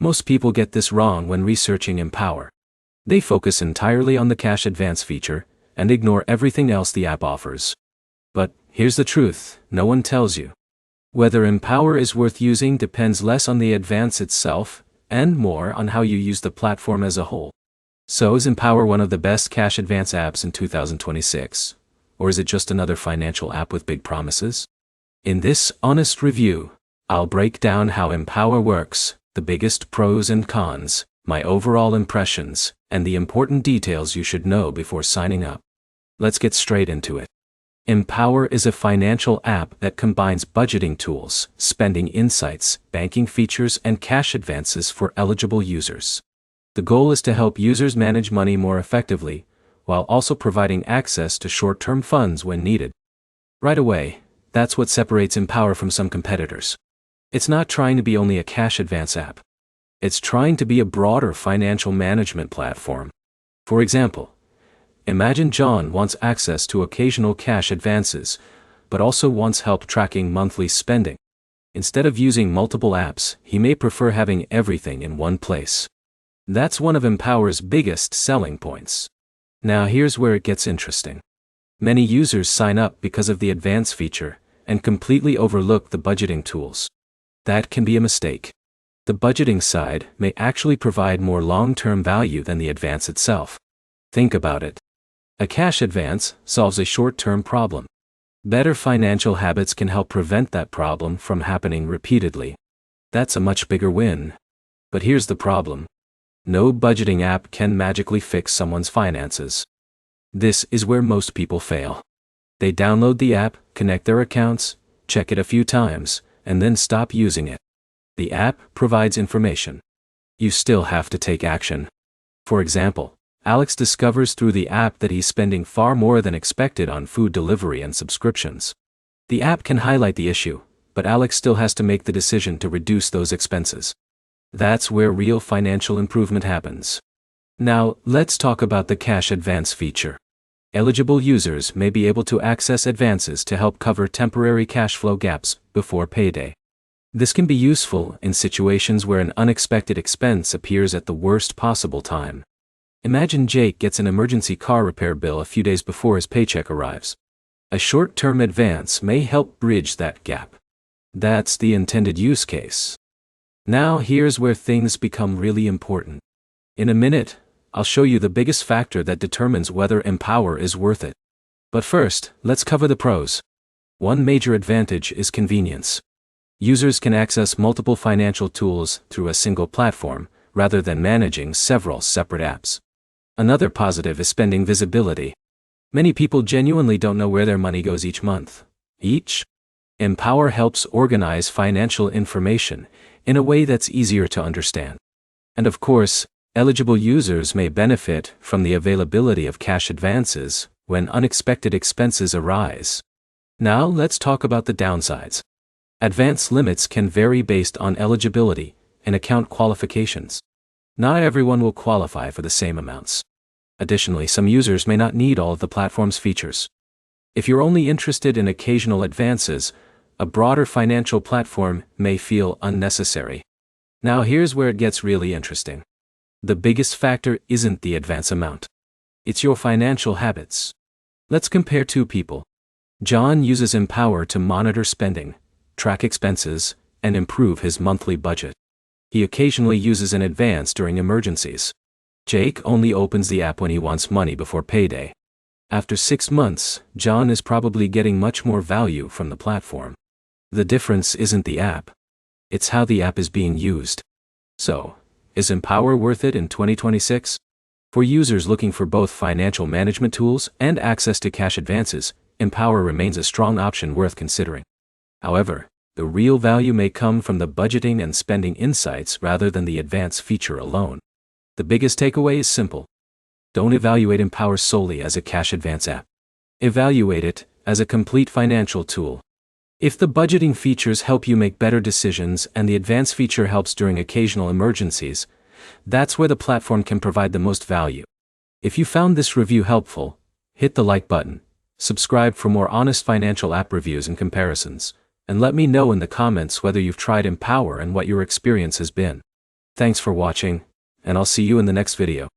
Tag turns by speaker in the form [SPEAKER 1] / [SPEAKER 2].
[SPEAKER 1] Most people get this wrong when researching Empower. They focus entirely on the cash advance feature and ignore everything else the app offers. But here's the truth, no one tells you. Whether Empower is worth using depends less on the advance itself and more on how you use the platform as a whole. So is Empower one of the best cash advance apps in 2026? Or is it just another financial app with big promises? In this honest review, I'll break down how Empower works, the biggest pros and cons, my overall impressions, and the important details you should know before signing up. Let's get straight into it. Empower is a financial app that combines budgeting tools, spending insights, banking features, and cash advances for eligible users. The goal is to help users manage money more effectively, while also providing access to short-term funds when needed. Right away, that's what separates Empower from some competitors. It's not trying to be only a cash advance app. It's trying to be a broader financial management platform. For example, imagine John wants access to occasional cash advances, but also wants help tracking monthly spending. Instead of using multiple apps, he may prefer having everything in one place. That's one of Empower's biggest selling points. Now here's where it gets interesting. Many users sign up because of the advance feature and completely overlook the budgeting tools. That can be a mistake. The budgeting side may actually provide more long-term value than the advance itself. Think about it. A cash advance solves a short-term problem. Better financial habits can help prevent that problem from happening repeatedly. That's a much bigger win. But here's the problem. No budgeting app can magically fix someone's finances. This is where most people fail. They download the app, connect their accounts, check it a few times, and then stop using it. The app provides information. You still have to take action. For example, Alex discovers through the app that he's spending far more than expected on food delivery and subscriptions. The app can highlight the issue, but Alex still has to make the decision to reduce those expenses. That's where real financial improvement happens. Now, let's talk about the cash advance feature. Eligible users may be able to access advances to help cover temporary cash flow gaps before payday. This can be useful in situations where an unexpected expense appears at the worst possible time. Imagine Jake gets an emergency car repair bill a few days before his paycheck arrives. A short-term advance may help bridge that gap. That's the intended use case. Now here's where things become really important. In a minute, I'll show you the biggest factor that determines whether Empower is worth it. But first, let's cover the pros. One major advantage is convenience. Users can access multiple financial tools through a single platform, rather than managing several separate apps. Another positive is spending visibility. Many people genuinely don't know where their money goes each month. Empower helps organize financial information in a way that's easier to understand. And of course, eligible users may benefit from the availability of cash advances when unexpected expenses arise. Now let's talk about the downsides. Advance limits can vary based on eligibility and account qualifications. Not everyone will qualify for the same amounts. Additionally, some users may not need all of the platform's features. If you're only interested in occasional advances, a broader financial platform may feel unnecessary. Now here's where it gets really interesting. The biggest factor isn't the advance amount. It's your financial habits. Let's compare two people. John uses Empower to monitor spending, track expenses, and improve his monthly budget. He occasionally uses an advance during emergencies. Jake only opens the app when he wants money before payday. After 6 months, John is probably getting much more value from the platform. The difference isn't the app. It's how the app is being used. So, is Empower worth it in 2026? For users looking for both financial management tools and access to cash advances, Empower remains a strong option worth considering. However, the real value may come from the budgeting and spending insights rather than the advance feature alone. The biggest takeaway is simple. Don't evaluate Empower solely as a cash advance app. Evaluate it as a complete financial tool. If the budgeting features help you make better decisions and the advance feature helps during occasional emergencies, that's where the platform can provide the most value. If you found this review helpful, hit the like button, subscribe for more honest financial app reviews and comparisons, and let me know in the comments whether you've tried Empower and what your experience has been. Thanks for watching, and I'll see you in the next video.